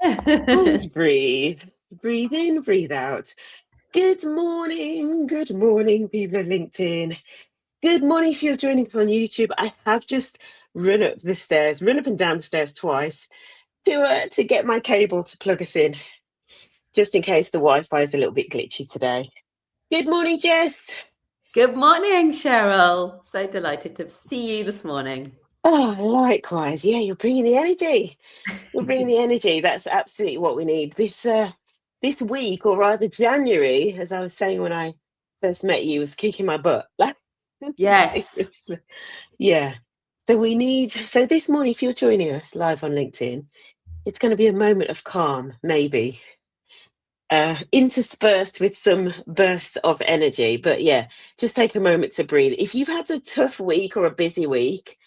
And breathe. Breathe in, breathe out. Good morning, people of LinkedIn. Good morning if you're joining us on YouTube. I have just run up and down the stairs twice to get my cable to plug us in, just in case the Wi-Fi is a little bit glitchy today. Good morning, Jess. Good morning, Cheryl. So delighted to see you this morning. Oh, likewise. Yeah, you're bringing the energy. You're bringing the energy. That's absolutely what we need. This week, or rather January, as I was saying when I first met you, was kicking my butt. Yes. Yeah. So this morning, if you're joining us live on LinkedIn, it's going to be a moment of calm, maybe, interspersed with some bursts of energy. But yeah, just take a moment to breathe. If you've had a tough week or a busy week,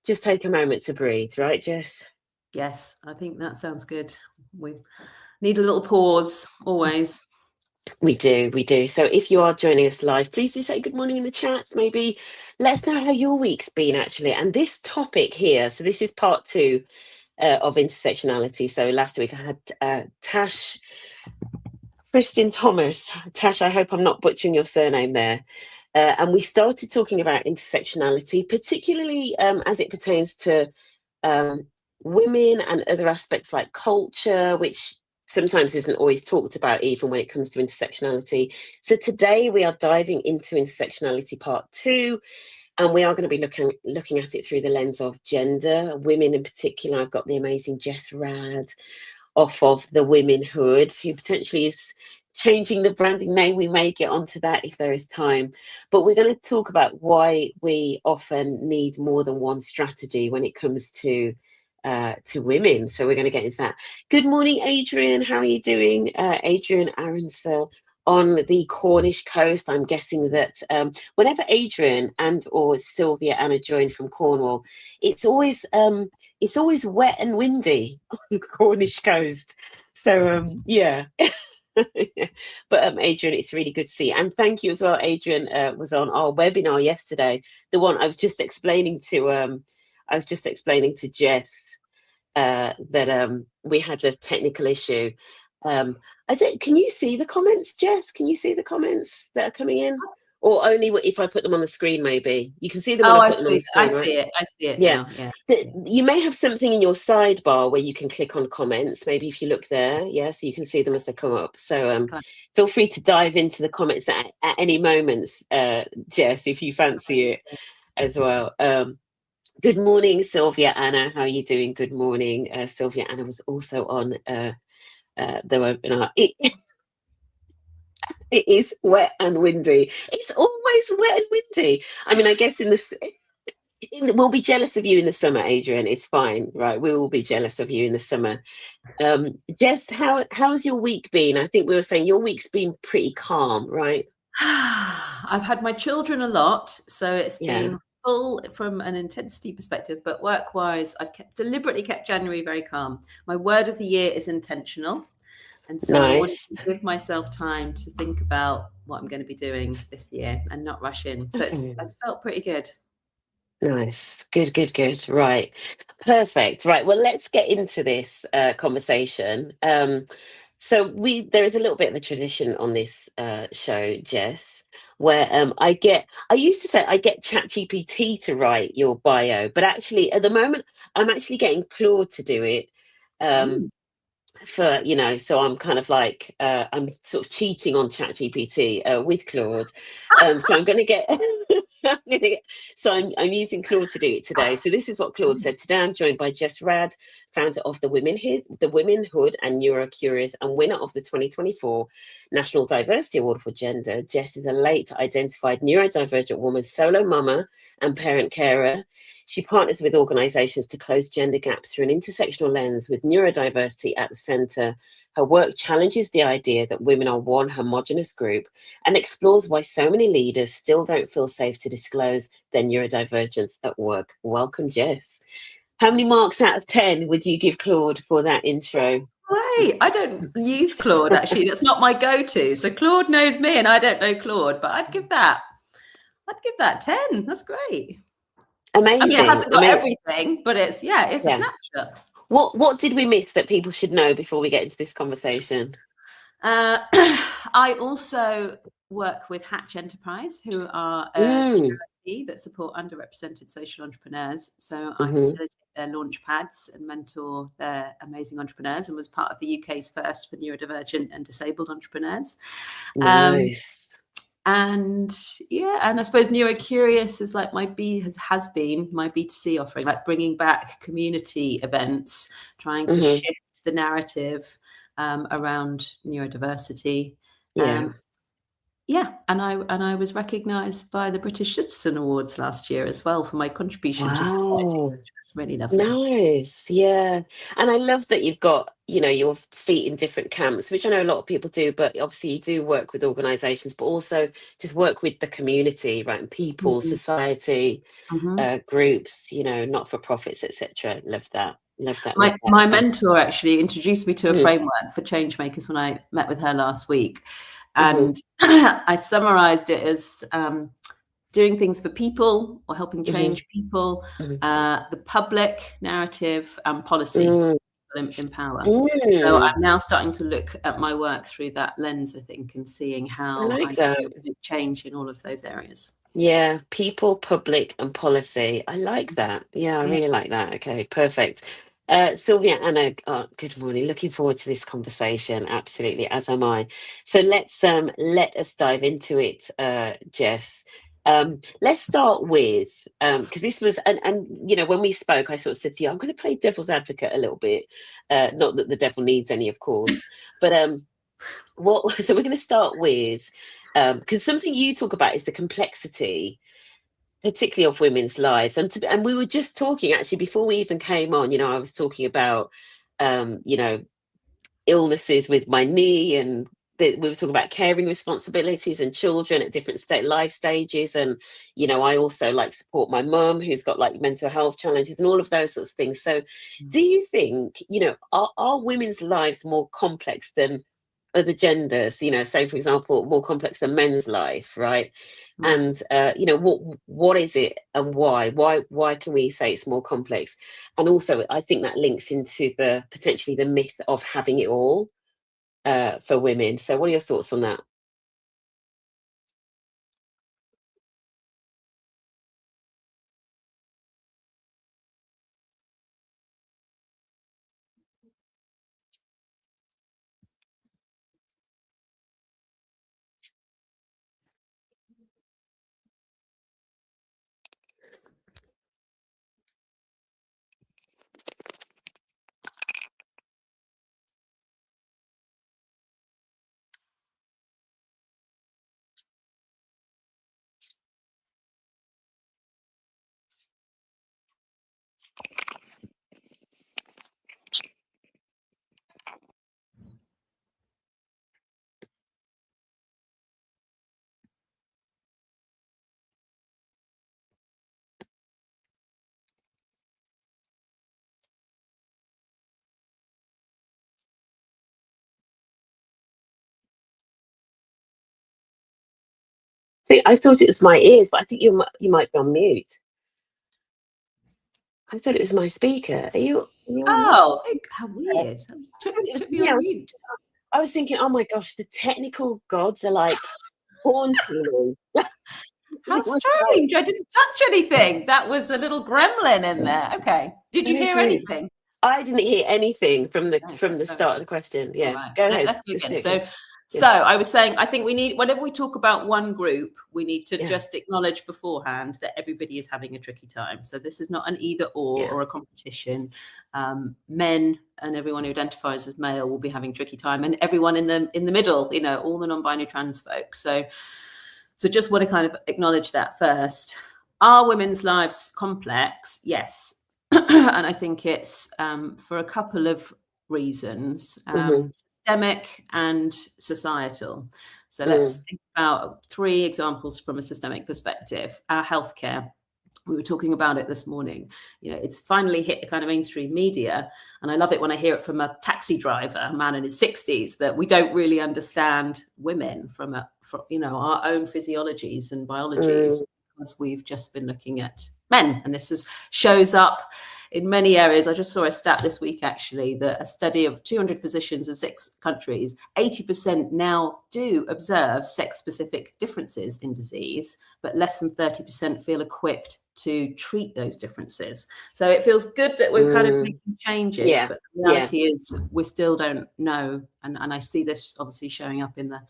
just take a moment to breathe, right, Jess? Yes, I think that sounds good. We need a little pause always. We do. So if you are joining us live, please do say good morning in the chat. Maybe let us know how your week's been, actually. And this topic here, so this is part 2 of intersectionality. So last week I had Tash, Kristin Thomas. Tash, I hope I'm not butchering your surname there. And we started talking about intersectionality, particularly as it pertains to women and other aspects like culture, which sometimes isn't always talked about, even when it comes to intersectionality. So today we are diving into intersectionality part 2, and we are going to be looking at it through the lens of gender, women in particular. I've got the amazing Jess Rad off of the WomenHood, who potentially is changing the branding name. We may get onto that if there is time, but we're going to talk about why we often need more than one strategy when it comes to women. So we're going to get into that. Good morning, Adrian. How are you doing? Adrian Aronsel on the Cornish coast. I'm guessing that whenever Adrian and or Sylvia Anna join from Cornwall, it's always wet and windy on the Cornish coast. So yeah. But Adrian, it's really good to see you. And thank you as well. Adrian was on our webinar yesterday, the one I was just explaining to Jess that we had a technical issue. Can you see the comments, Jess? Can you see the comments that are coming in? Or only if I put them on the screen, maybe? You can see them when I put them on the screen, right? I see it Yeah. now. Yeah. You may have something in your sidebar where you can click on comments, maybe if you look there, yeah, so you can see them as they come up. So feel free to dive into the comments at any moments, Jess, if you fancy it as well. Good morning, Sylvia Anna. How are you doing? Good morning. Sylvia Anna was also on the webinar. It is wet and windy. It's always wet and windy. I mean, I guess we'll be jealous of you in the summer, Adrian. It's fine, right? We will be jealous of you in the summer. Jess, how's your week been? I think we were saying your week's been pretty calm, right? I've had my children a lot, so it's been full from an intensity perspective, but work-wise, I've deliberately kept January very calm. My word of the year is intentional. And so I want to give myself time to think about what I'm going to be doing this year and not rush in. So it's felt pretty good. Nice. Good. Right. Perfect. Right. Well, let's get into this conversation. So there is a little bit of a tradition on this show, Jess, where I used to say I get ChatGPT to write your bio, but actually at the moment I'm actually getting Claude to do it. So I'm kind of like I'm sort of cheating on ChatGPT with Claude. So I'm going to get I'm using Claude to do it today. So this is what Claude said. Today I'm joined by Jess Rad, founder of the WomenHood and NeuroCurious, and winner of the 2024 National Diversity Award for Gender. Jess is a late identified neurodivergent woman, solo mama and parent carer. She partners with organisations to close gender gaps through an intersectional lens with neurodiversity at the centre. Her work challenges the idea that women are one homogenous group and explores why so many leaders still don't feel safe to disclose their neurodivergence at work. Welcome, Jess. How many marks out of 10 would you give Claude for that intro? Great. I don't use Claude, actually. That's not my go-to. So Claude knows me and I don't know Claude, but I'd give that 10. That's great. Amazing. I mean, it hasn't got everything, but it's a snapshot. What did we miss that people should know before we get into this conversation? I also work with Hatch Enterprise, who are a charity that support underrepresented social entrepreneurs. So I facilitate their launch pads and mentor their amazing entrepreneurs, and was part of the UK's first for neurodivergent and disabled entrepreneurs. Nice. And I suppose NeuroCurious is like has been my B2C offering, like bringing back community events, trying to shift the narrative around neurodiversity. And I was recognised by the British Citizen Awards last year as well for my contribution to society, which was really lovely. Nice, yeah. And I love that you've got, your feet in different camps, which I know a lot of people do, but obviously you do work with organisations, but also just work with the community, right? And people, society, groups, not-for-profits, etc. Love that. Love that. My mentor actually introduced me to a framework for change makers when I met with her last week. And I summarized it as doing things for people or helping change people, the public narrative and policy in power. So I'm now starting to look at my work through that lens, I think, and seeing how I can make change in all of those areas. Yeah, people, public and policy. I like that. Yeah, I really like that. Okay, perfect. Sylvia, Anna, good morning. Looking forward to this conversation. Absolutely, as am I. So let us dive into it, Jess. Let's start with because this was and when we spoke, I sort of said to you, I'm going to play devil's advocate a little bit. Not that the devil needs any, of course, but so we're going to start with because something you talk about is the complexity, particularly of women's lives, and we were just talking actually before we even came on. I was talking about illnesses with my knee, and we were talking about caring responsibilities and children at different life stages, and I also support my mum who's got mental health challenges and all of those sorts of things. So do you think are women's lives more complex than other genders, say for example, more complex than men's life, right? And what is it and why can we say it's more complex? And also I think that links into potentially the myth of having it all for women. So what are your thoughts on that? I thought it was my ears, but I think you might be on mute. I thought it was my speaker. Are you on mute? How weird. Took me on mute. I was thinking, oh my gosh, the technical gods are haunting me. How strange. I didn't touch anything. That was a little gremlin in there. Okay. Did you hear anything? I didn't hear anything from the start of the question. Yeah, right. Go ahead. Let's go again. So I was saying, I think we need, whenever we talk about one group, we need to just acknowledge beforehand that everybody is having a tricky time. So this is not an either or a competition. Men and everyone who identifies as male will be having a tricky time, and everyone in the middle, all the non-binary trans folks. So just want to kind of acknowledge that first. Are women's lives complex? Yes. And I think it's for a couple of reasons, systemic and societal. So let's think about 3 examples from a systemic perspective. Our healthcare, we were talking about it this morning. It's finally hit the kind of mainstream media, and I love it when I hear it from a taxi driver, a man in his 60s, that we don't really understand women from our own physiologies and biologies, because we've just been looking at men, and this shows up in many areas. I just saw a stat this week, actually, that a study of 200 physicians in 6 countries, 80% now do observe sex-specific differences in disease, but less than 30% feel equipped to treat those differences. So it feels good that we're kind of making changes, but the reality is we still don't know. And I see this obviously showing up in the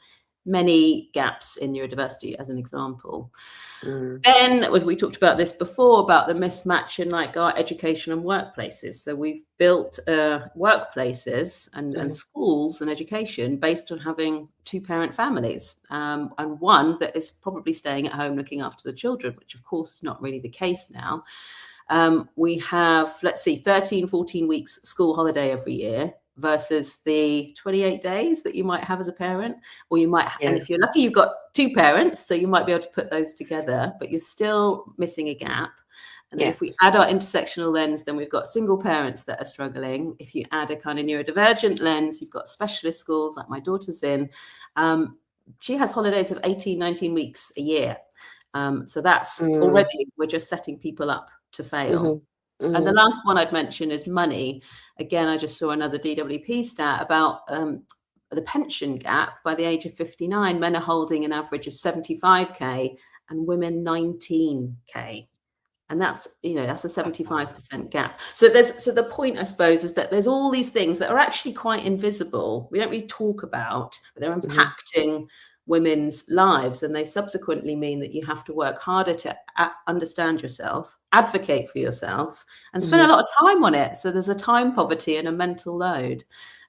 many gaps in neurodiversity as an example. Then, as we talked about this before, about the mismatch in like our education and workplaces. So we've built workplaces and schools and education based on having 2-parent families, and one that is probably staying at home looking after the children, which of course is not really the case now. We have, let's see, 13, 14 weeks school holiday every year versus the 28 days that you might have as a parent, or you might, and if you're lucky, you've got 2 parents, so you might be able to put those together, but you're still missing a gap. And then if we add our intersectional lens, then we've got single parents that are struggling. If you add a kind of neurodivergent lens, you've got specialist schools like my daughter's in. She has holidays of 18, 19 weeks a year. So that's already, we're just setting people up to fail. And the last one I'd mention is money. Again, I just saw another DWP stat about the pension gap. By the age of 59, men are holding an average of 75k and women 19k. And that's, that's a 75% gap. So the point, I suppose, is that there's all these things that are actually quite invisible. We don't really talk about, but they're impacting women's lives, and they subsequently mean that you have to work harder to understand yourself, advocate for yourself, and spend a lot of time on it. So there's a time poverty and a mental load.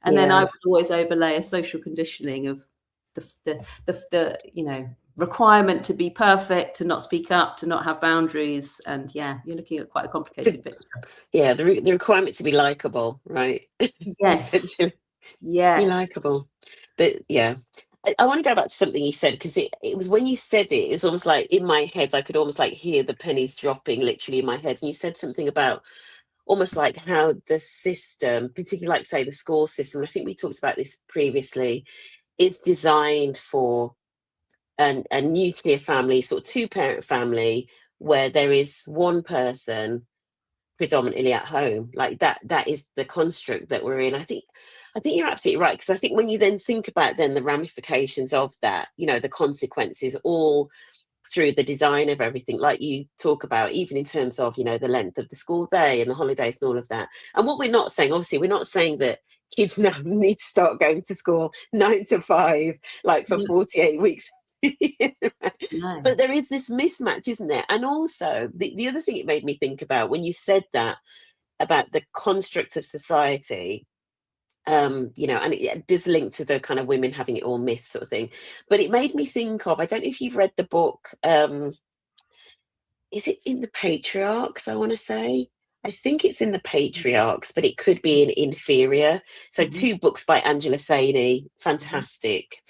And then I would always overlay a social conditioning of the requirement to be perfect, to not speak up, to not have boundaries. And you're looking at quite a complicated picture. Yeah, the requirement to be likable, right? Yes. Yes. Be likable. But I want to go back to something you said, because it was when you said it, it's almost like in my head, I could almost like hear the pennies dropping literally in my head. And you said something about almost like how the system, particularly like say the school system, I think we talked about this previously, is designed for a nuclear family, sort of 2-parent family, where there is one person predominantly at home. Like that is the construct that we're in. I think you're absolutely right, because I think when you then think about then the ramifications of that, the consequences all through the design of everything, like you talk about, even in terms of the length of the school day and the holidays and all of that. And what we're not saying, obviously, we're not saying that kids now need to start going to school 9 to 5 like for 48 weeks. But there is this mismatch, isn't there? And also the other thing it made me think about when you said that about the construct of society, and it does link to the kind of women having it all myth sort of thing, but it made me think of, I don't know if you've read the book, is it In the Patriarchs, I want to say? I think it's In the Patriarchs, but it could be in Inferior. So 2 books by Angela Saini, fantastic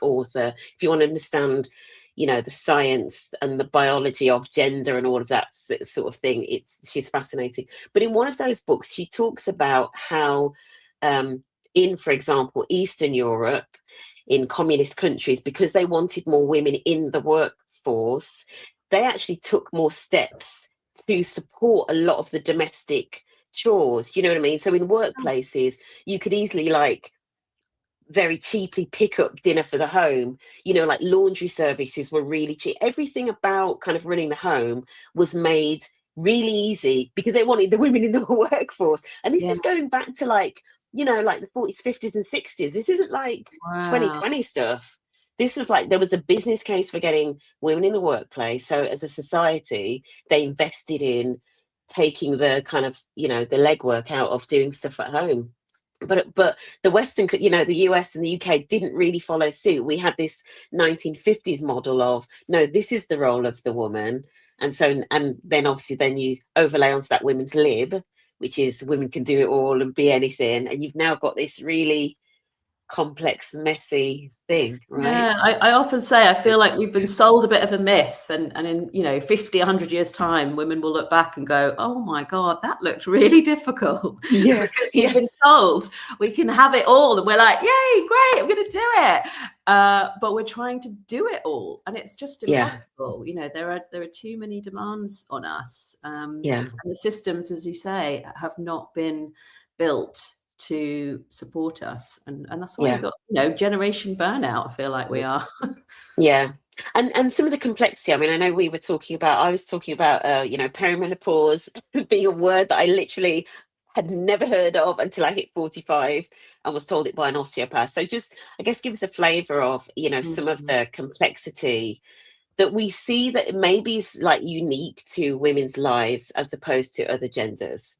author. If you want to understand, the science and the biology of gender and all of that sort of thing, she's fascinating. But in one of those books, she talks about how in, for example, Eastern Europe, in communist countries, because they wanted more women in the workforce, they actually took more steps to support a lot of the domestic chores. Do you know what I mean? So in workplaces, you could easily very cheaply pick up dinner for the home. Like laundry services were really cheap. Everything about kind of running the home was made really easy because they wanted the women in the workforce. And this is going back to like the 40s, 50s and 60s. This isn't like 2020 stuff. This was like, there was a business case for getting women in the workplace. So as a society, they invested in taking the kind of, the legwork out of doing stuff at home. But the Western, the US and the UK didn't really follow suit. We had this 1950s model of, no, this is the role of the woman. And then obviously then you overlay onto that women's lib, which is women can do it all and be anything. And you've now got this really complex, messy thing, right? Yeah, I often say I feel like we've been sold a bit of a myth, and in 50, 100 years time, women will look back and go, oh my God, that looked really difficult. Yeah, Because we've yeah, been told we can have it all, and we're like, yay, great, I'm going to do it. But we're trying to do it all, and it's just yeah, impossible. There are too many demands on us, yeah, and the systems, as you say, have not been built to support us, and that's why yeah. you've got generation burnout. I feel like we are. Yeah. And some of the complexity, I mean, I know I was talking about perimenopause being a word that I literally had never heard of until I hit 45 and was told it by an osteopath. So just, I guess, give us a flavor of, some of the complexity that we see that maybe is like unique to women's lives as opposed to other genders.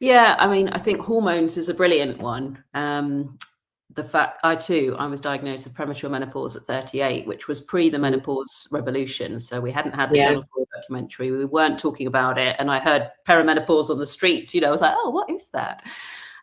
Yeah, I mean, I think hormones is a brilliant one. The fact I was diagnosed with premature menopause at 38, which was pre the Mm. menopause revolution. So we hadn't had the Yeah. Channel 4 documentary. We weren't talking about it. And I heard perimenopause on the street. I was like, oh, what is that?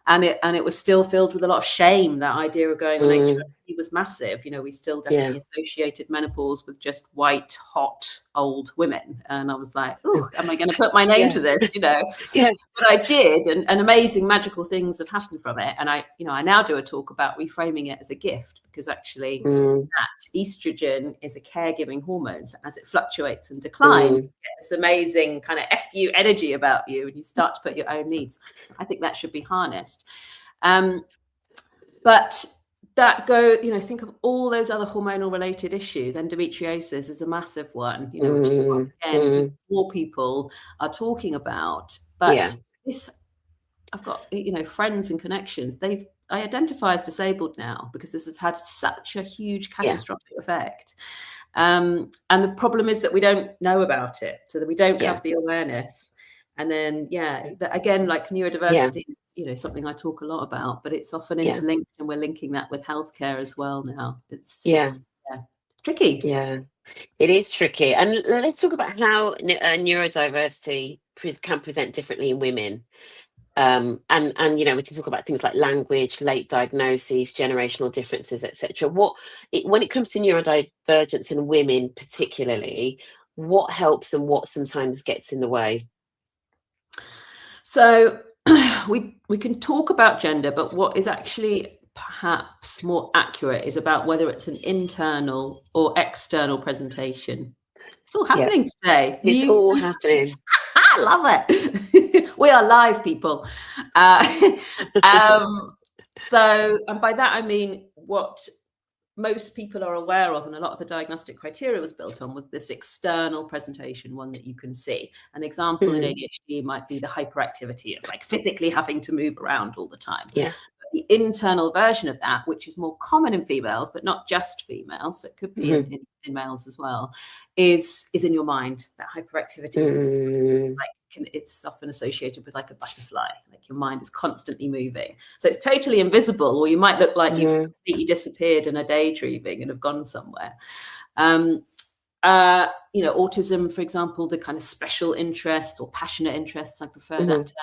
And it was still filled with a lot of shame. That idea of going on HRT was massive. We still definitely associated menopause with just white, hot, old women. And I was like, oh, am I going to put my name to this? Yeah. But I did, and amazing magical things have happened from it. And I now do a talk about reframing it as a gift, because actually that estrogen is a caregiving hormone. So as it fluctuates and declines, you get this amazing kind of FU energy about you, and you start to put your own needs. So I think that should be harnessed. But that think of all those other hormonal related issues. Endometriosis is a massive one, which again, more people are talking about. But this, I've got friends and connections. I identify as disabled now because this has had such a huge catastrophic effect. And the problem is that we don't know about it, so that we don't have the awareness. And then, again, like neurodiversity is, something I talk a lot about, but it's often interlinked, and we're linking that with healthcare as well now. It's tricky. Yeah, it is tricky. And let's talk about how neurodiversity can present differently in women. And we can talk about things like language, late diagnoses, generational differences, etc. When it comes to neurodivergence in women particularly, what helps and what sometimes gets in the way? So we can talk about gender, but what is actually perhaps more accurate is about whether it's an internal or external presentation. It's all happening today. It's all happening. I love it. We are live, people. So, and by that I mean what most people are aware of, and a lot of the diagnostic criteria was built on, was this external presentation, one that you can see. An example in ADHD might be the hyperactivity of like physically having to move around all the time. Yeah. The internal version of that, which is more common in females, but not just females, so it could be in males as well, is in your mind. That hyperactivity is it's often associated with like a butterfly, like your mind is constantly moving. So it's totally invisible, or you might look like you've completely disappeared in a daydreaming and have gone somewhere. Autism, for example, the kind of special interests or passionate interests, I prefer that term,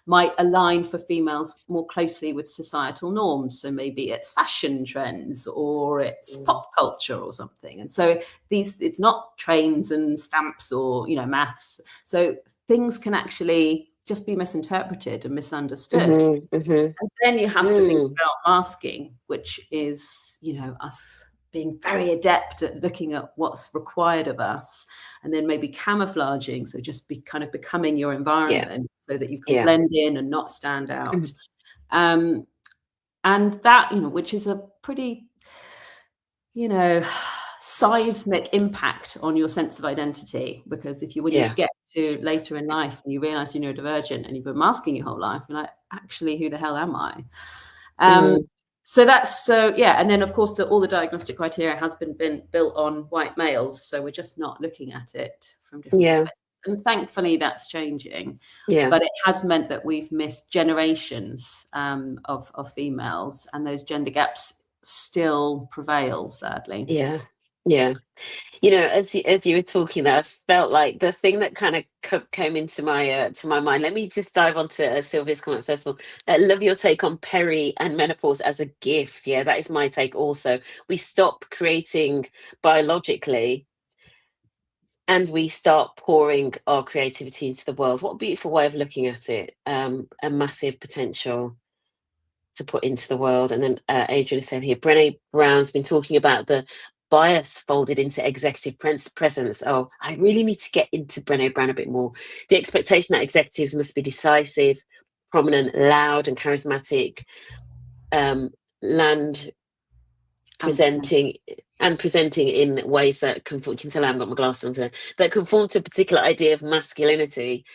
might align for females more closely with societal norms. So maybe it's fashion trends or it's pop culture or something. And so it's not trains and stamps or, maths. So things can actually just be misinterpreted and misunderstood. And then you have to think about masking, which is, us being very adept at looking at what's required of us, and then maybe camouflaging. So just kind of becoming your environment so that you can blend in and not stand out. And that, which is a pretty, seismic impact on your sense of identity. Because when you get to later in life and you realize you're neurodivergent and you've been masking your whole life, you're like, actually, who the hell am I? So that's and then of course all the diagnostic criteria has been built on white males, so we're just not looking at it from different perspectives. And thankfully that's changing. But it has meant that we've missed generations of females, and those gender gaps still prevail, sadly. Yeah. As you were talking there, I felt like the thing that kind of came into my to my mind. Let me just dive onto Sylvia's comment first of all. I love your take on peri and menopause as a gift. Yeah, that is my take also. We stop creating biologically and we start pouring our creativity into the world. What a beautiful way of looking at it. A massive potential to put into the world. And then Adrian is saying here, Brené Brown's been talking about the bias folded into executive presence. Oh, I really need to get into Brené Brown a bit more. The expectation that executives must be decisive, prominent, loud, and charismatic, land presenting in ways that conform. You can tell I haven't got my glasses on today. That conform to a particular idea of masculinity.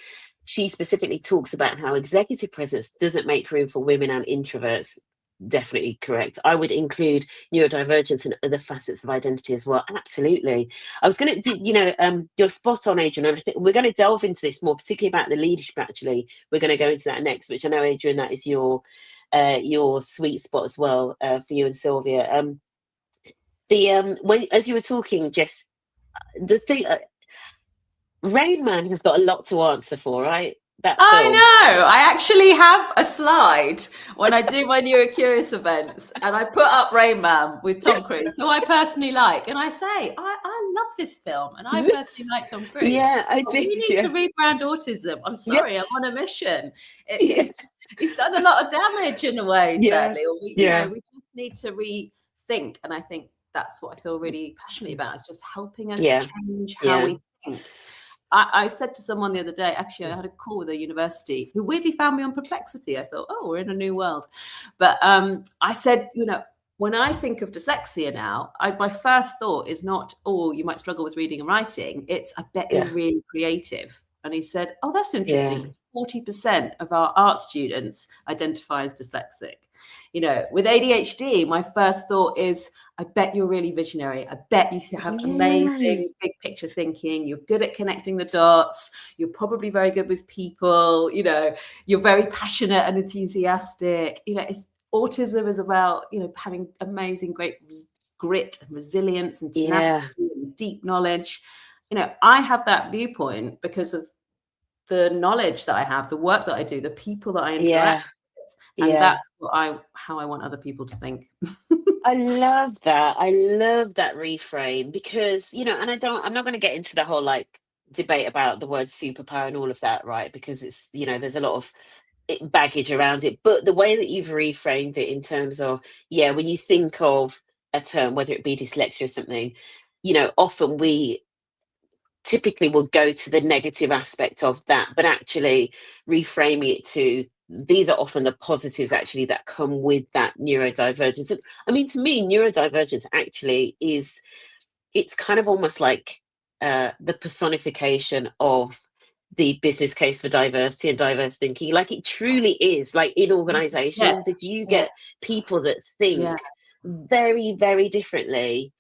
She specifically talks about how executive presence doesn't make room for women and introverts. Definitely correct. I would include neurodivergence and other facets of identity as well. Absolutely. I was going to, you're spot on, Adrian. And I think we're going to delve into this more, particularly about the leadership. Actually, we're going to go into that next, which I know, Adrian, that is your sweet spot as well for you and Sylvia. When as you were talking, Jess, the thing. Rain Man has got a lot to answer for, right? That I film. know. I actually have a slide when I do my NeuroCurious events, and I put up Rain Man with Tom Cruise, who I personally like, and I say, I love this film, and I personally like Tom Cruise. Yeah, I but did. we need to rebrand autism. I'm sorry, Yeah. I'm on a mission. He's done a lot of damage in a way, sadly. Or we just need to rethink, and I think that's what I feel really passionate about. Is just helping us change how we think. I said to someone the other day, actually, I had a call with a university who weirdly found me on Perplexity. I thought, oh, we're in a new world. But I said, when I think of dyslexia now, my first thought is not, oh, you might struggle with reading and writing. It's, I bet you're really creative. And he said, oh, that's interesting. Because 40% of our art students identify as dyslexic. With ADHD, my first thought is, I bet you're really visionary. I bet you have amazing big picture thinking. You're good at connecting the dots. You're probably very good with people. You're very passionate and enthusiastic. Autism is about, having amazing, great grit and resilience and tenacity and deep knowledge. I have that viewpoint because of the knowledge that I have, the work that I do, the people that I interact with. And that's how I want other people to think. I love that. I love that reframe because, and I'm not going to get into the whole debate about the word superpower and all of that, right? Because it's, there's a lot of baggage around it. But the way that you've reframed it in terms of, when you think of a term, whether it be dyslexia or something, often we typically will go to the negative aspect of that, but actually reframing it to these are often the positives actually that come with that neurodivergence. And I mean, to me, neurodivergence actually it's kind of almost like the personification of the business case for diversity and diverse thinking. Like it truly is, like in organizations, if you get people that think very, very differently,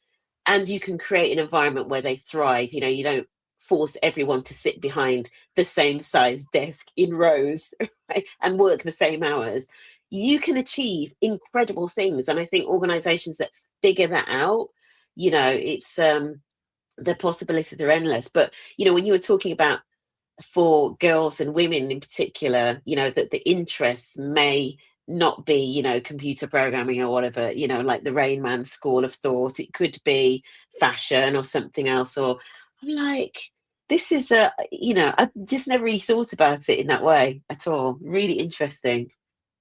and you can create an environment where they thrive. You don't force everyone to sit behind the same size desk in rows, right, and work the same hours. You can achieve incredible things. And I think organizations that figure that out, it's the possibilities are endless. But when you were talking about for girls and women in particular, that the interests may not be, computer programming or whatever, like the Rain Man school of thought. It could be fashion or something else. Or I'm like, this is I've just never really thought about it in that way at all. Really interesting.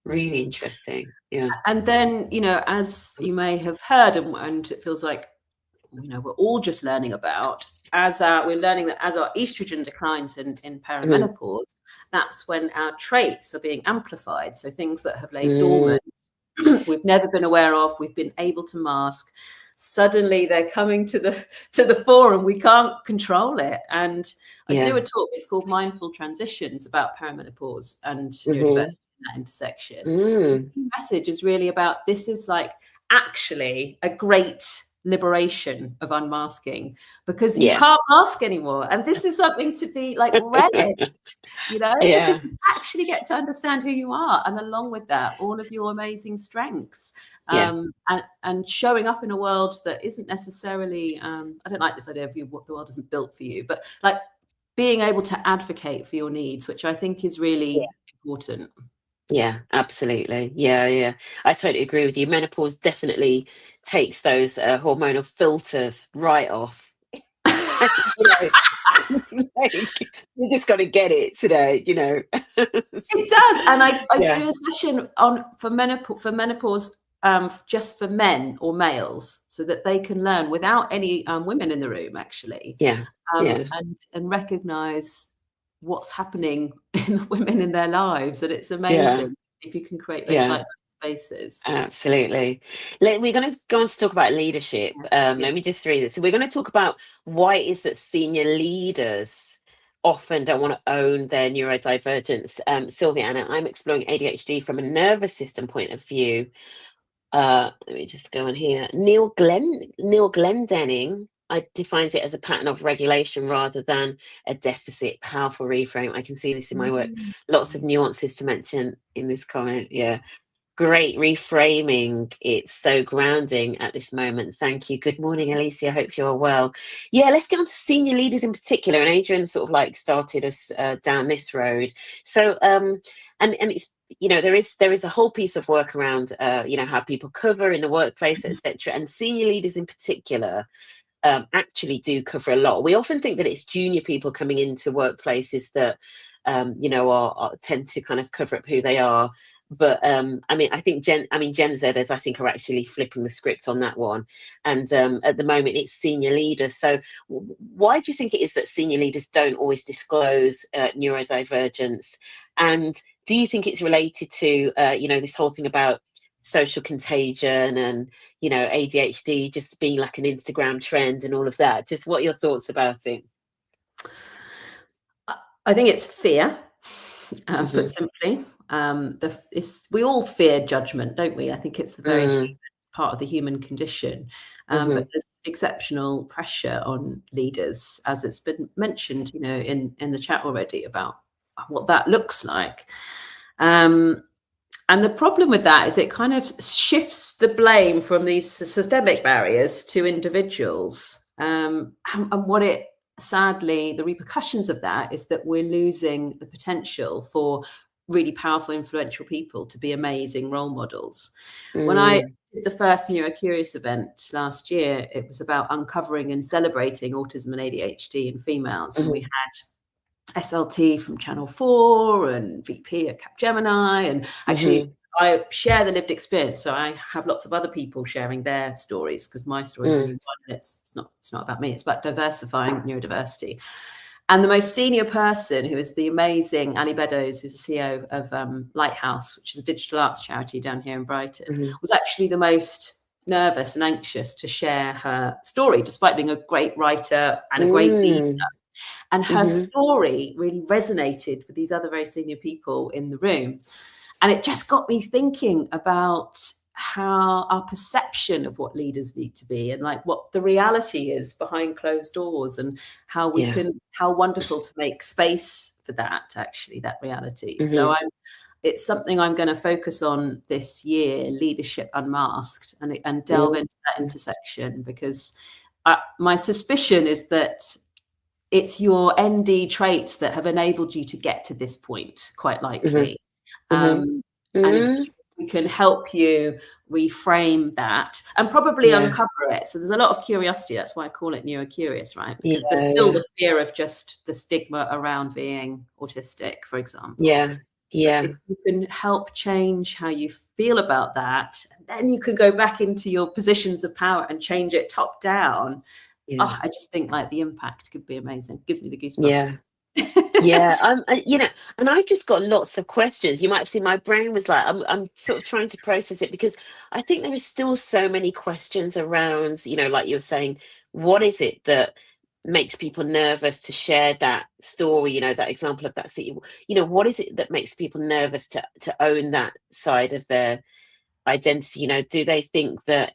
Really interesting. Yeah. And then, as you may have heard, and it feels like, we're all just learning about, we're learning that as our estrogen declines in perimenopause, that's when our traits are being amplified. So things that have laid dormant, we've never been aware of, we've been able to mask. Suddenly they're coming to the fore and we can't control it. And I do a talk, it's called Mindful Transitions, about perimenopause and neurodiversity in that intersection. The message is really about, this is like actually a great liberation of unmasking, because you can't mask anymore. And this is something to be like relished, because you actually get to understand who you are. And along with that, all of your amazing strengths, and showing up in a world that isn't necessarily, I don't like this idea of what the world isn't built for you, but like being able to advocate for your needs, which I think is really important. Yeah, absolutely. Yeah. I totally agree with you. Menopause definitely takes those hormonal filters right off. It's like, you just got to get it today, It does. And I do a session for menopause just for men or males, so that they can learn without any women in the room, actually. And recognize what's happening in the women in their lives. And it's amazing if you can create those like spaces. Absolutely. We're going to go on to talk about leadership. Let me just read this. So we're going to talk about why it is that senior leaders often don't want to own their neurodivergence. Sylvia, and I'm exploring ADHD from a nervous system point of view. Let me just go on here. Neil Glendenning defines it as a pattern of regulation rather than a deficit. Powerful reframe. I can see this in my work. Lots of nuances to mention in this comment. Yeah. Great reframing. It's so grounding at this moment. Thank you. Good morning, Alicia. I hope you're well. Yeah, let's get on to senior leaders in particular. And Adrian sort of like started us down this road. So, and it's, there is a whole piece of work around, how people cover in the workplace, etc. And senior leaders in particular actually do cover a lot. We often think that it's junior people coming into workplaces that, tend to kind of cover up who they are. But I think Gen Zers, I think, are actually flipping the script on that one. And at the moment, it's senior leaders. So why do you think it is that senior leaders don't always disclose neurodivergence? And do you think it's related to, this whole thing about social contagion and, ADHD just being like an Instagram trend and all of that? Just what are your thoughts about it? I think it's fear, put simply. We all fear judgment, don't we? I think it's a very part of the human condition. But there's exceptional pressure on leaders, as it's been mentioned, in the chat already, about what that looks like. And the problem with that is it kind of shifts the blame from these systemic barriers to individuals. And sadly, the repercussions of that is that we're losing the potential for really powerful, influential people to be amazing role models. When I did the first NeuroCurious event last year, it was about uncovering and celebrating autism and ADHD in females. And we had SLT from Channel 4 and VP at Capgemini. And actually, I share the lived experience. So I have lots of other people sharing their stories, because my story is only one. And it's not about me. It's about diversifying neurodiversity. And the most senior person, who is the amazing Ali Beddoes, who's the CEO of Lighthouse, which is a digital arts charity down here in Brighton, was actually the most nervous and anxious to share her story, despite being a great writer and a great leader. And her story really resonated with these other very senior people in the room. And it just got me thinking about how our perception of what leaders need to be, and like what the reality is behind closed doors, and how we how wonderful to make space for that, actually, that reality. So it's something I'm going to focus on this year, Leadership Unmasked, and delve into that intersection, because my suspicion is that it's your ND traits that have enabled you to get to this point, quite likely. And if we can help you reframe that and probably uncover it. So there's a lot of curiosity. That's why I call it NeuroCurious, right? Because there's still the fear of just the stigma around being autistic, for example. If you can help change how you feel about that, then you can go back into your positions of power and change it top down. I just think like the impact could be amazing. It gives me the goosebumps. And I've just got lots of questions. You might have seen my brain was like, I'm sort of trying to process it, because I think there is still so many questions around, like you were saying, what is it that makes people nervous to share that story, that example of that city, what is it that makes people nervous to own that side of their identity? Do they think that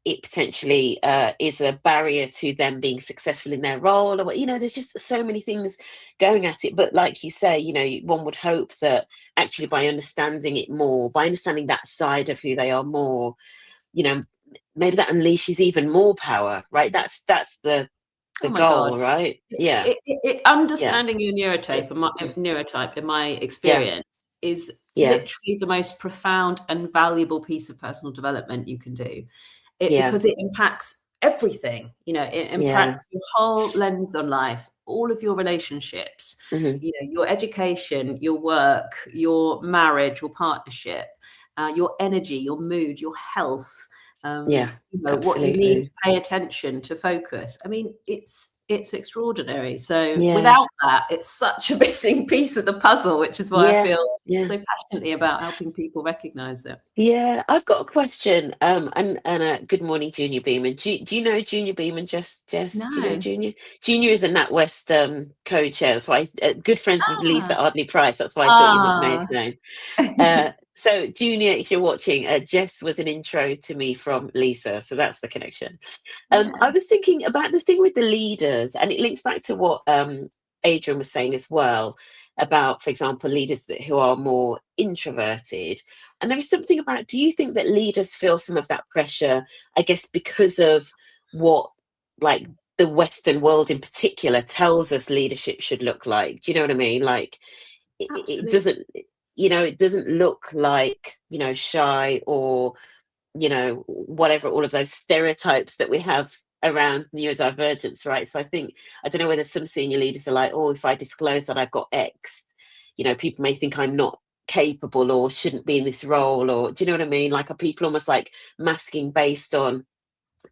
it potentially is a barrier to them being successful in their role, or there's just so many things going at it. But like you say, one would hope that actually by understanding it more, by understanding that side of who they are more, maybe that unleashes even more power, right? That's the Oh my God. goal, right? Yeah. Understanding your neurotype, in my Yeah. experience, is Yeah. literally the most profound and valuable piece of personal development you can do. Yeah. Because it impacts everything. It Yeah. impacts your whole lens on life, all of your relationships, Hmm. your education, your work, your marriage, your partnership, your energy, your mood, your health. Yeah. What you need to Absolutely. pay attention to focus. I mean, it's extraordinary. So Yeah. without that, it's such a missing piece of the puzzle, which is why I Yeah. feel Yeah. so passionately about helping people recognize it. Yeah, I've got a question. And good morning, Junior Beeman. Do you know Junior Beeman? Jess, do you know No. Junior? Junior is a NatWest co-chair. So good friends with Lisa Ah. Ardley Price. That's why I thought you may Ah. have known. So Junior, if you're watching, Jess was an intro to me from Lisa. So that's the connection. Yeah. I was thinking about the thing with the leaders, and it links back to what Adrian was saying as well about, for example, leaders who are more introverted. And there is something about, do you think that leaders feel some of that pressure, I guess, because of what, like, the Western world in particular tells us leadership should look like? Do you know what I mean? Like, it Absolutely. doesn't, it doesn't look like, shy or, whatever, all of those stereotypes that we have around neurodivergence, right? So I don't know whether some senior leaders are like, oh, if I disclose that I've got X, people may think I'm not capable or shouldn't be in this role, or do you know what I mean? Like, are people almost like masking based on,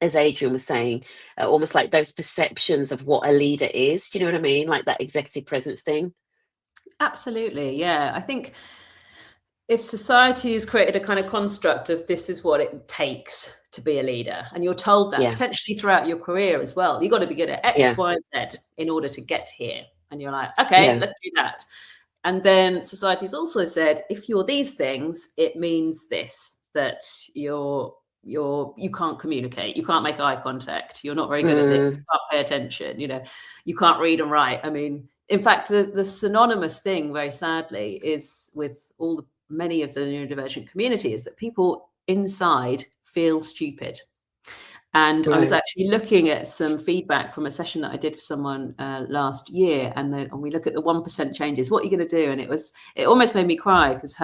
as Adrian was saying, almost like those perceptions of what a leader is? Do you know what I mean? Like that executive presence thing. Absolutely. Yeah. I think if society has created a kind of construct of this is what it takes to be a leader, and you're told that Yeah. potentially throughout your career as well, you've got to be good at X, Yeah. Y, Z in order to get here. And you're like, okay, Yeah. let's do that. And then society's also said, if you're these things, it means this, that you can't communicate, you can't make eye contact, you're not very good at this, you can't pay attention, you can't read and write. I mean, in fact, the synonymous thing, very sadly, is with many of the neurodivergent community is that people inside feel stupid. And I was Right. actually looking at some feedback from a session that I did for someone last year, and we look at the 1% changes. What are you going to do? And it almost made me cry because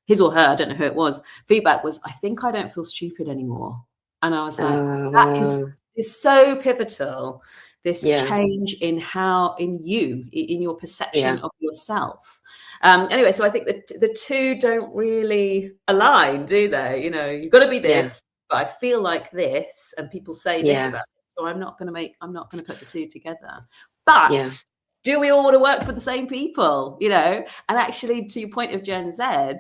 his or her, I don't know who it was, feedback was, I think I don't feel stupid anymore. And I was like, Oh, that wow. is so pivotal. This Yeah. change in your perception Yeah. of yourself. Anyway, so I think that the two don't really align, do they? You've got to be Yeah. this, but I feel like this, and people say this Yeah. about this, so I'm not going to put the two together. Yeah. But do we all want to work for the same people? And actually, to your point of Gen Z,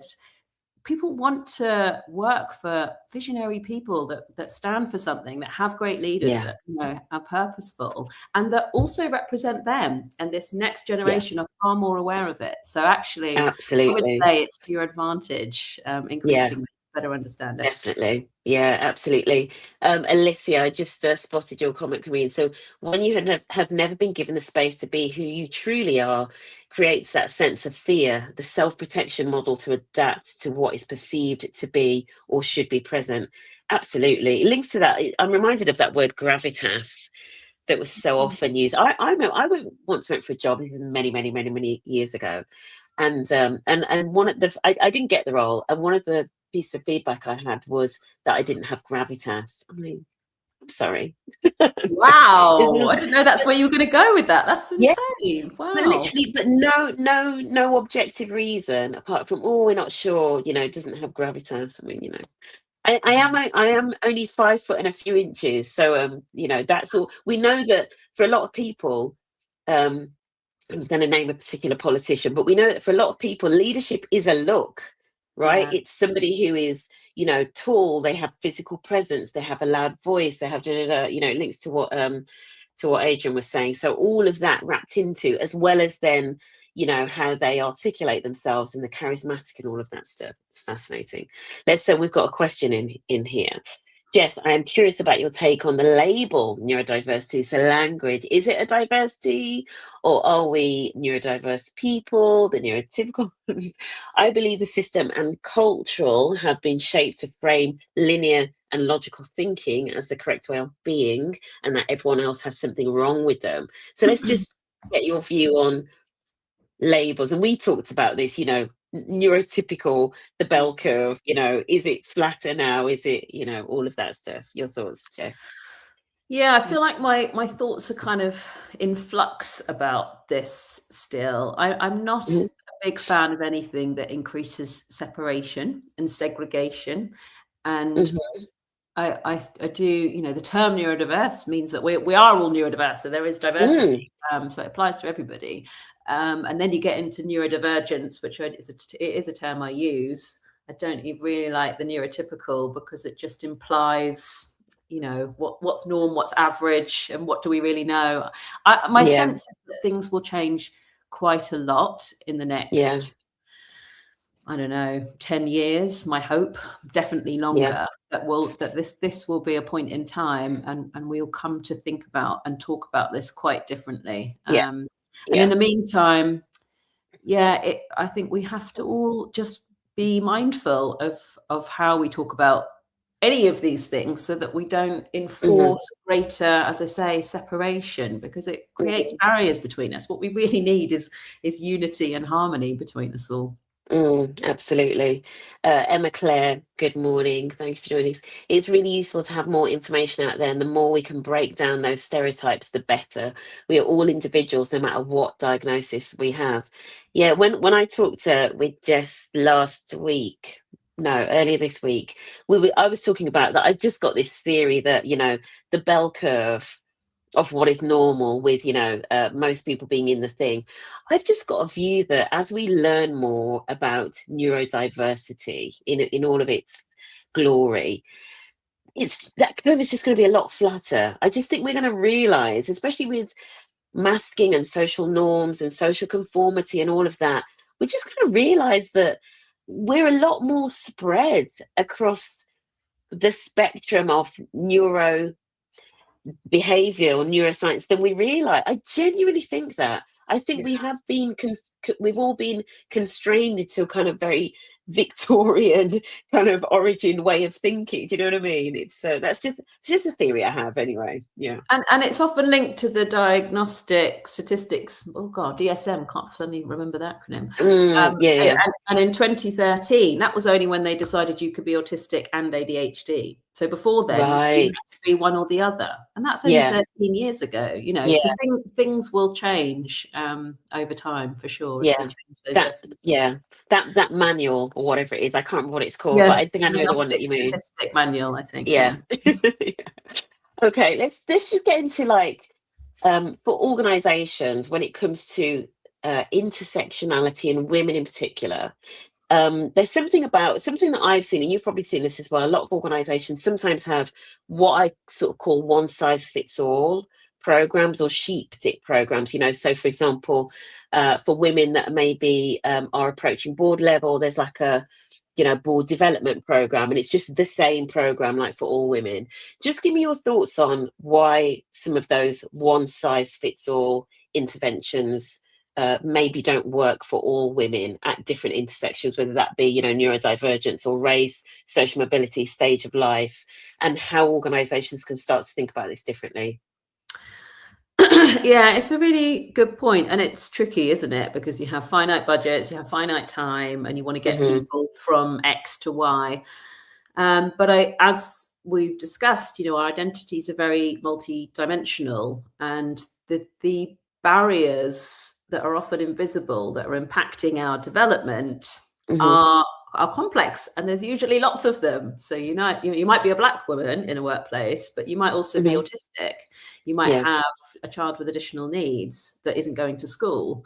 people want to work for visionary people that stand for something, that have great leaders, Yeah. that are purposeful, and that also represent them. And this next Yeah. generation are far more aware of it. So actually, I would Absolutely. say it's to your advantage, Yeah. increasingly better understand it. Definitely. Yeah, absolutely. Alicia, I just spotted your comment coming in. So when you have never been given the space to be who you truly are, creates that sense of fear, the self-protection model to adapt to what is perceived to be or should be present. Absolutely. It links to that. I'm reminded of that word gravitas that was so often used. I know once went for a job, this is many, many, many, many years ago. And one of I didn't get the role, and one of the pieces of feedback I had was that I didn't have gravitas. I mean, I'm sorry. Wow, I didn't know that's where you were going to go with that. That's Yeah, insane. but Wow. literally, but no objective reason apart from, oh, we're not sure. It doesn't have gravitas. I mean, I am only 5 foot and a few inches, so that's all. We know that for a lot of people, I was going to name a particular politician, but we know that for a lot of people, leadership is a look, right? Yeah. It's somebody who is, tall, they have physical presence, they have a loud voice, they have, it links to what Adrian was saying. So all of that wrapped into, as well as then, how they articulate themselves and the charismatic and all of that stuff. It's fascinating. So we've got a question in here. Jess, I am curious about your take on the label neurodiversity. So, language, is it a diversity, or are we neurodiverse people, the neurotypical ones? I believe the system and cultural have been shaped to frame linear and logical thinking as the correct way of being, and that everyone else has something wrong with them. So, let's just get your view on labels. And we talked about this, neurotypical, the bell curve, is it flatter now? Is it, all of that stuff? Your thoughts, Jess? Yeah, I feel like my thoughts are kind of in flux about this still. I'm not Mhm, a big fan of anything that increases separation and segregation. And mhm, I do, the term neurodiverse means that we are all neurodiverse, so there is mm, diversity. So it applies to everybody. And then you get into neurodivergence, which it is a term I use. I don't really like the neurotypical because it just implies, what's norm, what's average, and what do we really know. My yeah, sense is that things will change quite a lot in the yeah, next, I don't know, 10 years, my hope, definitely yeah, longer, that this will be a point in time, and we'll come to think about and talk about this quite differently. yeah, And in yeah, the meantime, yeah, I think we have to all just be mindful of how we talk about any of these things so that we don't mhm, enforce greater, as I say, separation, because it creates mhm. barriers between us. What we really need is unity and harmony between us all. Absolutely. Emma Claire, good morning. Thank you for joining us. It's really useful to have more information out there, and the more we can break down those stereotypes, the better. We are all individuals, no matter what diagnosis we have. Yeah, when I talked with Jess last week, no, earlier this week, I was talking about that. I've just got this theory that, the bell curve of what is normal with most people being in the thing. I've just got a view that as we learn more about neurodiversity in all of its glory, it's that curve is just going to be a lot flatter. I just think we're going to realize, especially with masking and social norms and social conformity and all of that, we're just going to realize that we're a lot more spread across the spectrum of behavioral neuroscience than we realize. I genuinely think that. I think we have been, we've all been constrained into a kind of very Victorian kind of origin way of thinking. Do you know what I mean? It's just a theory I have anyway. Yeah. And it's often linked to the diagnostic statistics. Oh God, DSM, can't suddenly remember the acronym. Yeah, yeah. And in 2013, that was only when they decided you could be autistic and ADHD. So before then, you Right. had to be one or the other, and that's only Yeah. 13 years ago. So Yeah. things will change over time for sure as they Yeah. change those That definitions. yeah. That manual or whatever it is, I can't remember what it's called, but Yeah, I think I know the one that diagnostic you mean. statistic manual, I think. Yeah. Yeah. Okay, let's just get into like for organizations when it comes to intersectionality and women in particular. There's something that I've seen, and you've probably seen this as well. A lot of organizations sometimes have what I sort of call one size fits all programs or sheep dip programs. So for example, for women that maybe are approaching board level, there's like a board development program, and it's just the same program like for all women. Just give me your thoughts on why some of those one size fits all interventions maybe don't work for all women at different intersections, whether that be, neurodivergence or race, social mobility, stage of life, and how organizations can start to think about this differently. Yeah, it's a really good point, and it's tricky, isn't it? Because you have finite budgets, you have finite time, and you want to get Hmm. people from X to Y. But as we've discussed, our identities are very multi-dimensional, and the barriers that are often invisible that are impacting our development Hmm. are complex, and there's usually lots of them. So you might be a Black woman in a workplace, but you might also be Hmm. autistic. You might Yeah. have a child with additional needs that isn't going to school.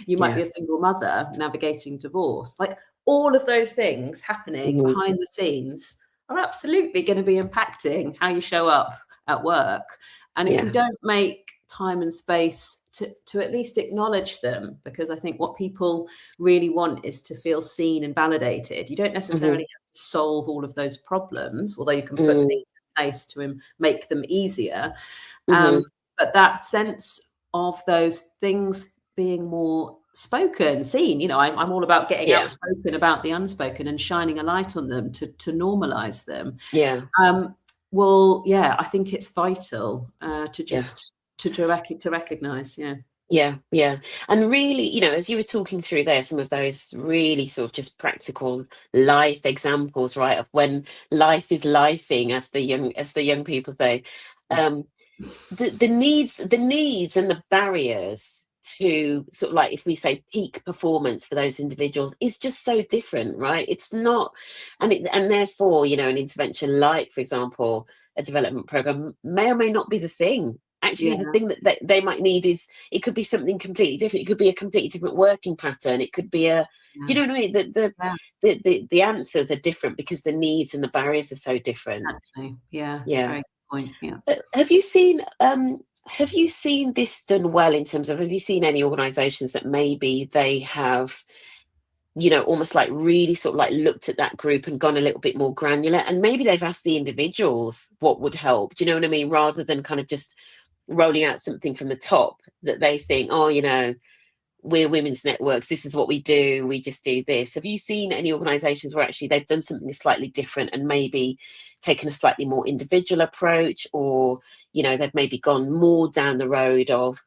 You might be Yeah. a single mother navigating divorce. Like all of those things happening Hmm. behind the scenes are absolutely going to be impacting how you show up at work. And if we Yeah. don't make time and space to at least acknowledge them, because I think what people really want is to feel seen and validated. You don't Hmm. necessarily have to solve all of those problems, although you can put Mm. things place to make them easier. Mm-hmm. But that sense of those things being more spoken, seen, I'm all about getting Yeah. outspoken about the unspoken and shining a light on them to normalize them. Yeah. Well, yeah, I think it's vital to Yeah. just to recognize. Yeah. Yeah, yeah. And really, as you were talking through there, some of those really sort of just practical life examples, right, of when life is lifing, as the young people say. The needs and the barriers to sort of, like, if we say peak performance for those individuals, is just so different, right? It's not, and therefore, an intervention like, for example, a development program may or may not be the thing. Actually, the Yeah. thing that they might need is, it could be something completely different. It could be a completely different working pattern. It could be do you know what I mean? The answers are different because the needs and the barriers are so different. Exactly. Yeah, it's a Yeah. very good point. Yeah. Have you seen this done well, in terms of, have you seen any organizations that maybe they have, almost like really sort of like looked at that group and gone a little bit more granular, and maybe they've asked the individuals what would help, do you know what I mean, rather than kind of just rolling out something from the top that they think, oh, we're women's networks, this is what we do, we just do this. Have you seen any organizations where actually they've done something slightly different and maybe taken a slightly more individual approach, or they've maybe gone more down the road of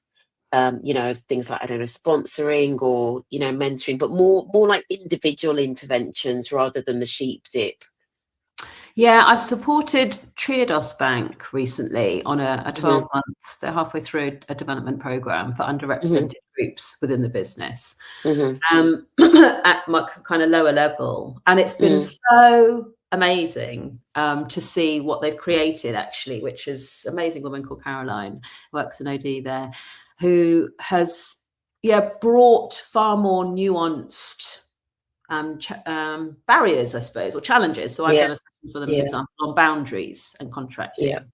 things like, I don't know, sponsoring or mentoring, but more like individual interventions rather than the sheep dip? Yeah, I've supported Triodos Bank recently on a 12 Mm-hmm. months. They're halfway through a development program for Mm-hmm. underrepresented groups within the business, Mm-hmm. at my kind of lower level. And it's been Mm. so amazing to see what they've created, actually, which is an amazing woman called Caroline, works in OD there, who has brought far more nuanced barriers, I suppose, or challenges. So I've Yeah. done a session for them, for Yeah. example, on boundaries and Yeah. contracting.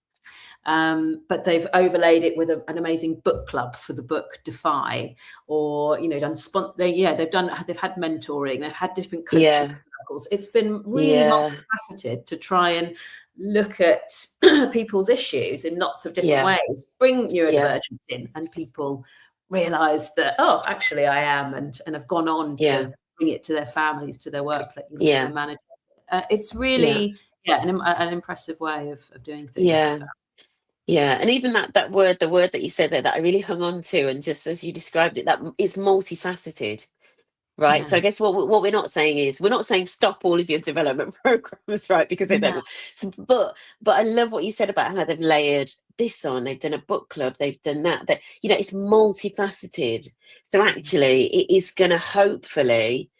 But they've overlaid it with an amazing book club for the book Defy, or done they've had mentoring, they've had different coaching Yeah. circles. It's been really Yeah. multifaceted to try and look at people's issues in lots of different Yeah. ways, bring Yeah. neurodivergence in, and people realize that, oh, actually I am, and have gone on Yeah. to bring it to their families, to their work, to Yeah. their managers. It's Yeah. really an impressive way of doing things, I Yeah. found. Yeah, and even that word, the word that you said there, that I really hung on to, and just as you described it, that it's multifaceted, right? Yeah. So I guess what we're not saying is, we're not saying stop all of your development programs, right? Because they don't. No. So, but I love what you said about how they've layered this on. They've done a book club. They've done that. That it's multifaceted. So actually, it is going to hopefully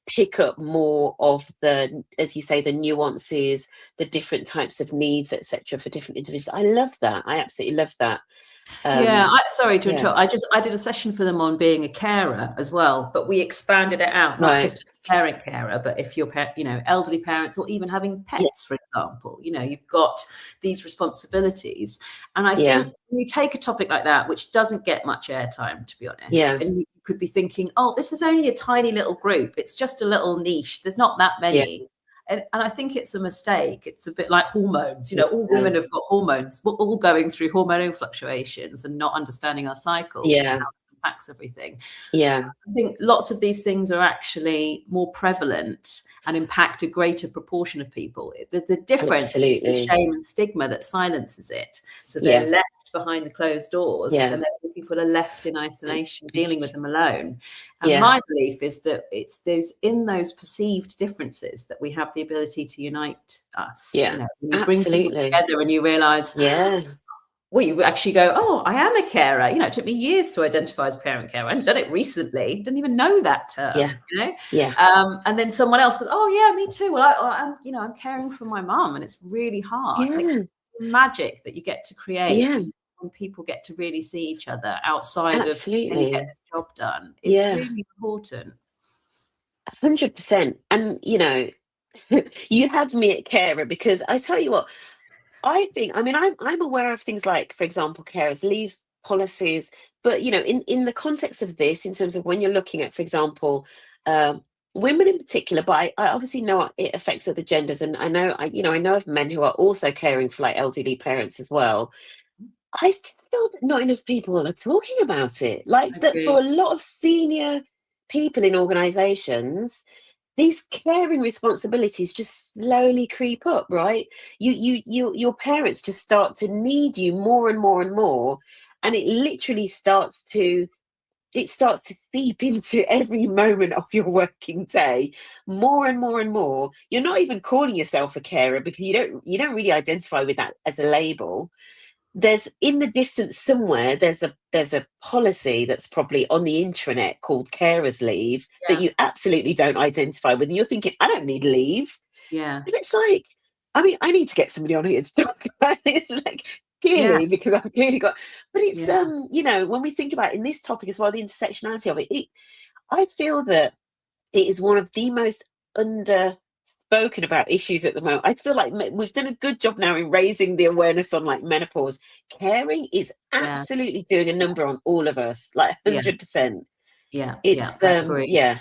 pick up more of the, as you say, the nuances, the different types of needs, etc., for different individuals. I love that. I absolutely love that. Sorry to Yeah. interrupt. I did a session for them on being a carer as well, but we expanded it out, not Right. just as a parent carer, but if you're elderly parents, or even having Yeah. pets, for example, you've got these responsibilities. And I Yeah. think when you take a topic like that, which doesn't get much airtime, to be honest, Yeah. and you could be thinking, oh, this is only a tiny little group, it's just a little niche, there's not that Yeah. many. And I think it's a mistake. It's a bit like hormones. All women have got hormones. We're all going through hormonal fluctuations and not understanding our cycles and Yeah. how it impacts everything. Yeah. I think lots of these things are actually more prevalent and impact a greater proportion of people. The difference is the Absolutely. shame and stigma that silences it. So they're Yeah. left behind the closed doors, Yeah. and therefore people are left in isolation, dealing with them alone. And Yeah. my belief is that it's those perceived differences that we have the ability to unite us. Yeah. When you bring people Absolutely. together and you realize, Yeah. well, you actually go, oh, I am a carer. It took me years to identify as a parent carer. I've done it recently. Didn't even know that term. Yeah. Yeah. And then someone else goes, oh yeah, me too. Well, I'm caring for my mom, and it's really hard. Like, Yeah. magic that you get to create Yeah. when people get to really see each other outside of, can you Absolutely. get this job done? It's Yeah. really important. 100%. And you had me at carer, because I tell you what, I think, I'm aware of things like, for example, carers leave policies, but in the context of this, in terms of when you're looking at, for example, women in particular, but I obviously know it affects other genders, and I know of men who are also caring for like elderly parents as well. I feel that not enough people are talking about it. Like I that for agree. a lot of senior people in organizations, these caring responsibilities just slowly creep up, right? Your parents just start to need you more and more and more, and it literally starts to seep into every moment of your working day more and more and more. You're not even calling yourself a carer because you don't really identify with that as a label. There's in the distance somewhere there's a policy that's probably on the intranet called carers leave that Yeah, you absolutely don't identify with, and you're thinking, I don't need leave. yeah, And it's like, I mean, I need to get somebody on here to talk about it. It's like, yeah, clearly, because I've clearly got, but it's yeah. when we think about in this topic as well, the intersectionality of it, I feel that it is one of the most under spoken about issues at the moment. I feel like we've done a good job now in raising the awareness on like menopause. Caring is Yeah, absolutely doing a number on all of us, like yeah, 100%. yeah, yeah. It's I agree. yeah,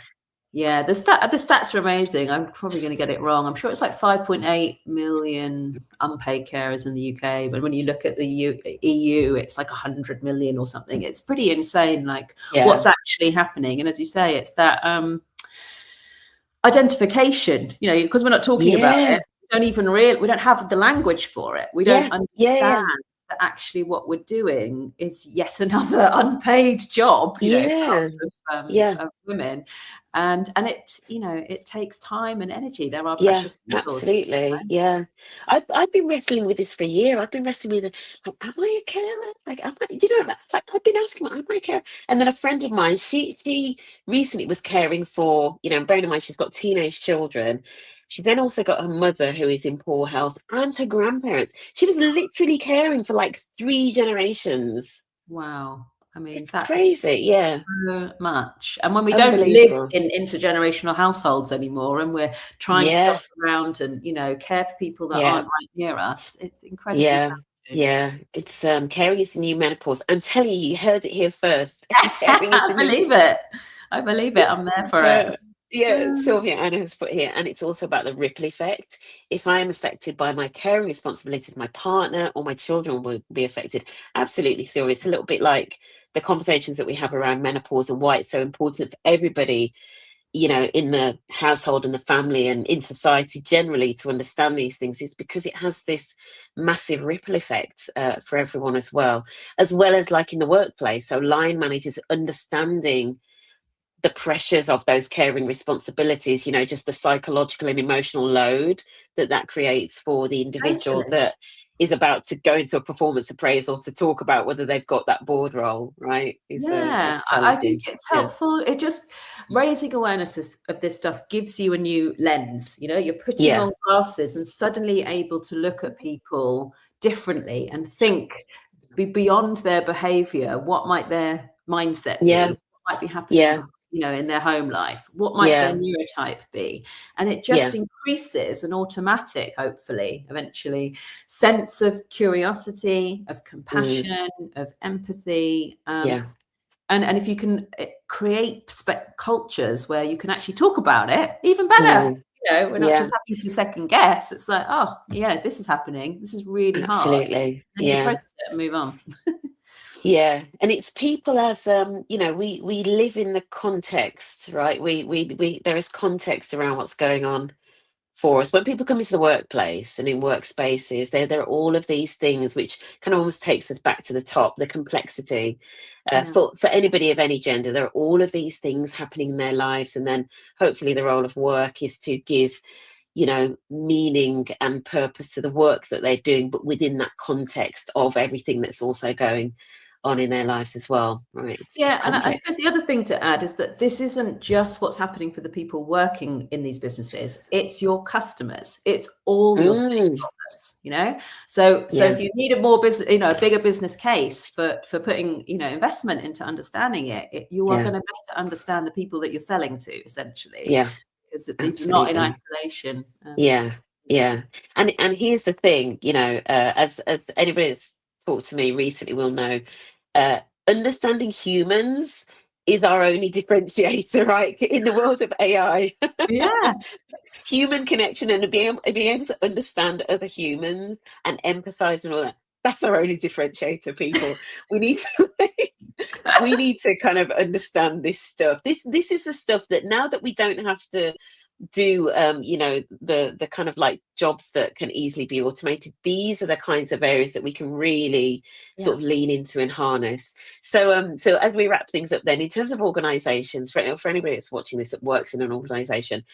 Yeah, the stats are amazing. I'm probably going to get it wrong. I'm sure it's like 5.8 million unpaid carers in the UK, but when you look at the EU, it's like 100 million or something. It's pretty insane, like yeah, what's actually happening. And as you say, it's that identification. Because we're not talking about yeah, it. We don't have the language for it. We don't yeah, yeah, understand yeah, that actually what we're doing is yet another unpaid job, for yeah, lots yeah. of women. And it takes time and energy. There are Yeah, precious resources. absolutely. Yeah. I've been wrestling with this for a year. I've been wrestling with it. Like, am I a carer? Like, like I've been asking, am I a carer? And then a friend of mine, she recently was caring for, bearing in mind she's got teenage children. She then also got her mother who is in poor health and her grandparents. She was literally caring for like 3 generations. Wow. I mean, It's that's crazy. Yeah. so much. And when we don't live Unbelievable. in intergenerational households anymore and we're trying to dot Yeah. around and, care for people that Yeah. aren't right near us, it's incredibly Yeah, challenging. yeah. It's caring is the new menopause. I'm telling you, you heard it here first. Caring is I the new. believe it. I believe it. I'm there for it. Uh, yeah, Sylvia Anna has put here, and it's also about the ripple effect. If I am affected by my caring responsibilities, my partner or my children will be affected. Absolutely, Sylvia. It's a little bit like the conversations that we have around menopause and why it's so important for everybody, in the household and the family and in society generally to understand these things, is because it has this massive ripple effect for everyone as well as like in the workplace. So line managers understanding the pressures of those caring responsibilities, just the psychological and emotional load that creates for the individual Totally. that is about to go into a performance appraisal to talk about whether they've got that board role, right? Yeah, It's I think challenging. it's Yeah, helpful. It just raising awareness of this stuff gives you a new lens. You're putting yeah, on glasses and suddenly able to look at people differently and think beyond their behavior. What might their mindset be? yeah, What might be happening, yeah, in their home life? What might their yeah. neurotype be? And it just Yeah. increases an automatic, hopefully, eventually, sense of curiosity, of Mm, compassion, of empathy. yeah. And if you can create cultures where you can actually talk about it, even better. Mm, We're not yeah. just having to second guess. It's like, oh, yeah, this is happening. This is really hard. Absolutely. And you Yeah. process it and move on. Yeah. And it's people as we live in the context, right? We there is context around what's going on for us. When people come into the workplace and in workspaces, there are all of these things which kind of almost takes us back to the top, the complexity. Yeah, For anybody of any gender, there are all of these things happening in their lives, and then hopefully the role of work is to give, meaning and purpose to the work that they're doing, but within that context of everything that's also going on in their lives as well. Right? It's yeah, and I suppose complex. the other thing to add is that this isn't just what's happening for the people working in these businesses. It's your customers. It's all your Mm, stakeholders. So yeah. if you need a more business, a bigger business case for putting, investment into understanding it, you are Yeah. going to better understand the people that you're selling to, essentially, Yeah. because these are not in Absolutely. isolation. Yeah, yeah. Businesses. And here's the thing, as anybody that's talked to me recently will know, uh, understanding humans is our only differentiator, right? In the world of AI. Yeah. Human connection and being able to understand other humans and empathize and all that. That's our only differentiator, people. We need to we need to kind of understand this stuff. This is the stuff that now that we don't have to do you know, the kind of like jobs that can easily be automated, these are the kinds of areas that we can really sort of lean into and harness. So so as we wrap things up then, in terms of organizations, for anybody that's watching this that works in an organization,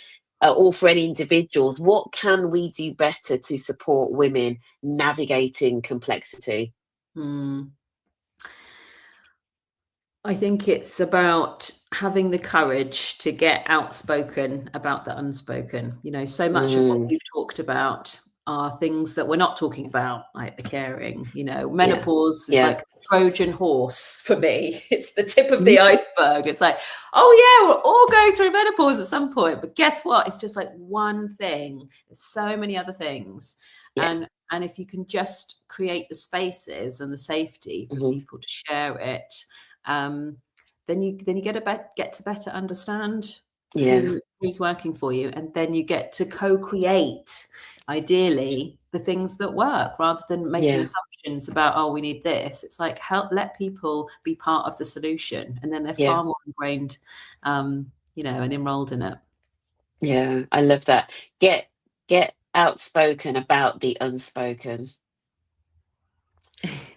or for any individuals, what can we do better to support women navigating complexity? I think it's about having the courage to get outspoken about the unspoken. You know, so much of what we've talked about are things that we're not talking about, like the caring. You know, menopause is like the Trojan horse for me. It's the tip of the iceberg. It's like, oh yeah, we'll all go through menopause at some point, but guess what? It's just like one thing. There's so many other things. And if you can just create the spaces and the safety for people to share it, then you get to better understand who's working for you, and then you get to co-create, ideally, the things that work rather than making assumptions about, oh, we need this. It's like, let people be part of the solution, and then they're far more ingrained, you know, and enrolled in it. Yeah, I love that. Get outspoken about the unspoken.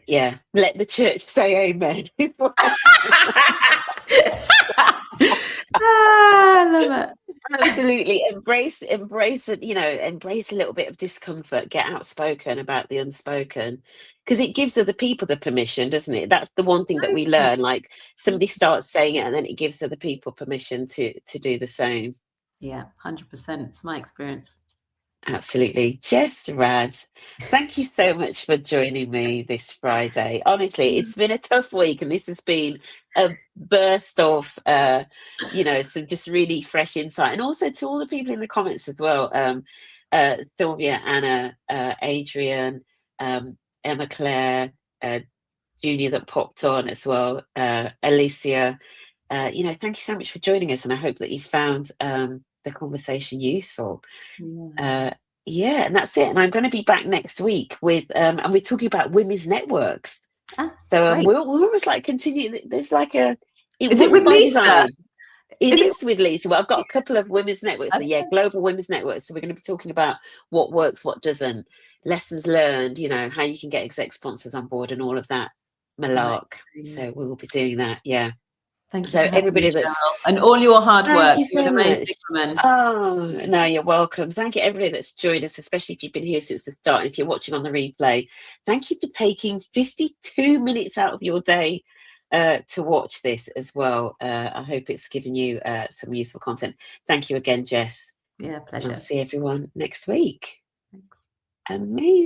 Yeah, let the church say amen. I love it. Absolutely. Embrace it, you know, embrace a little bit of discomfort, get outspoken about the unspoken, because it gives other people the permission, doesn't it? That's the one thing that we learn, like somebody starts saying it and then it gives other people permission to do the same. Yeah, 100%. It's my experience. Absolutely. Jess Rad, thank you so much for joining me this Friday. Honestly, it's been a tough week and this has been a burst of, you know, some just really fresh insight. And also to all the people in the comments as well. Sylvia, Anna, Adrian, Emma Claire, Junior that popped on as well, Alicia. You know, thank you so much for joining us. And I hope that you found the conversation useful. Yeah, and that's it. And I'm going to be back next week with and we're talking about women's networks. So we'll almost like continue. There's like a is it with by Lisa? Design. It is with Lisa. Well, I've got a couple of women's networks. Global women's networks. So we're going to be talking about what works, what doesn't, lessons learned, you know, how you can get exec sponsors on board and all of that malark. So we will be doing that. Yeah. Thank you. So everybody that's and all your hard work. Thank you so much. Woman. Oh no, you're welcome. Thank you everybody that's joined us, especially if you've been here since the start. And if you're watching on the replay, thank you for taking 52 minutes out of your day to watch this as well. I hope it's given you some useful content. Thank you again, Jess. Yeah, pleasure. I'll see everyone next week. Thanks. Amazing.